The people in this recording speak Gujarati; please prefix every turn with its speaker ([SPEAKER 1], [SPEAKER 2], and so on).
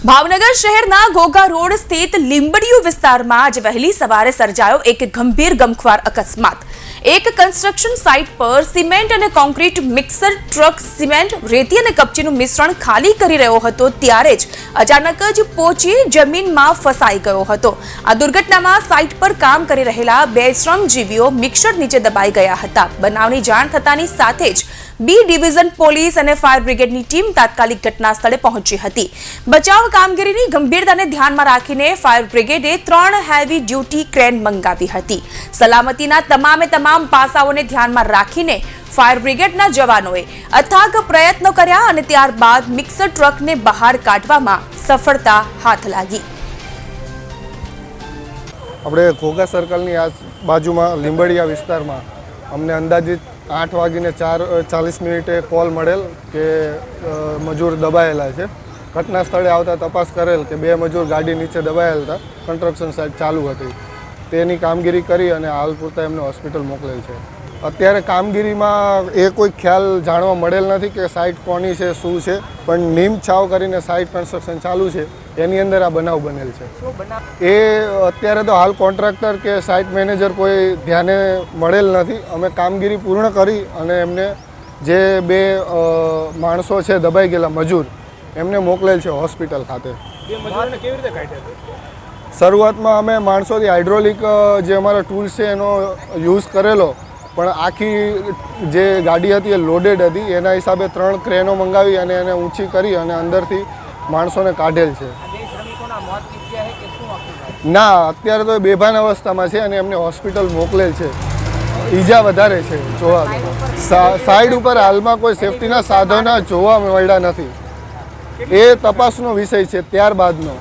[SPEAKER 1] ભાવનગર શહેરના ઘોઘા રોડ સ્થિત લીંબડિયું વિસ્તારમાં આજ વહેલી સવારે સર્જાયો એક ગંભીર ગમખ્વાર અકસ્માત। એક કન્સ્ટ્રક્શન સાઇટ પર સિમેન્ટ અને કોન્ક્રીટ મિક્સર ટ્રક સિમેન્ટ, રેતી અને કપચીનું મિશ્રણ ખાલી કરી રહ્યો હતો ત્યારે જ અચાનક જ પહોંચી જમીનમાં ફસાઈ ગયો હતો। આ દુર્ઘટનામાં સાઇટ પર કામ કરી રહેલા બે શ્રમજીવીઓ મિક્સર નીચે દબાઈ ગયા હતા। બનાવની જાણ થતાની સાથે જ બી ડિવિઝન પોલીસ અને ફાયર બ્રિગેડની ટીમ તાત્કાલિક ઘટના સ્થળે પહોંચી હતી। બચાવ કામગીરીની ગંભીરતાને ધ્યાનમાં રાખીને ફાયર બ્રિગેડે 3 હેવી ડ્યુટી ક્રેન મંગાવી હતી। સલામતીના તમામ પાસાઓને ધ્યાનમાં રાખીને ફાયર બ્રિગેડના જવાનોએ અથાગ પ્રયત્નો કર્યા અને ત્યારબાદ મિક્સર ટ્રકને બહાર કાઢવામાં સફળતા હાથ લાગી।
[SPEAKER 2] આપણે ઘોઘા સર્કલની આ બાજુમાં લીંબડિયા વિસ્તારમાં અમને અંદાજિત 8:40 કોલ મળેલ કે મજૂર દબાયેલા છે। ઘટના સ્થળે આવતા તપાસ કરેલ કે બે મજૂર ગાડી નીચે દબાયેલ હતા, કન્સ્ટ્રક્શન સાઇટ ચાલુ હતી। તેની કામગીરી કરી અને હાલ પૂરતા એમને હોસ્પિટલ મોકલેલ છે। અત્યારે કામગીરીમાં એ કોઈ ખ્યાલ જાણવા મળેલ નથી કે સાઇટ કોની છે, શું છે, પણ નીમ છાવ કરીને સાઇટ કન્સ્ટ્રક્શન ચાલુ છે, એની અંદર આ બનાવ બનેલ છે। એ અત્યારે તો હાલ કોન્ટ્રાક્ટર કે સાઇટ મેનેજર કોઈ ધ્યાને મળેલ નથી। અમે કામગીરી પૂર્ણ કરી અને એમને જે બે માણસો છે દબાઈ ગયેલા મજૂર, એમને મોકલેલ છે હોસ્પિટલ ખાતે। શરૂઆતમાં અમે માણસોથી હાઇડ્રોલિક જે અમારા ટૂલ્સ છે એનો યુઝ કરેલો, પણ આખી જે ગાડી હતી એ લોડેડ હતી, એના હિસાબે 3 ક્રેનો મંગાવી અને એને ઊંચી કરી અને અંદરથી માણસોને કાઢેલ છે। ના, અત્યારે તો બેભાન અવસ્થામાં છે અને એમને હોસ્પિટલ મોકલેલ છે। ઈજા વધારે છે જોવા સાઈડ ઉપર હાલમાં કોઈ સેફટીના સાધનો જોવા મળ્યા નથી। એ તપાસનો વિષય છે ત્યારબાદનો।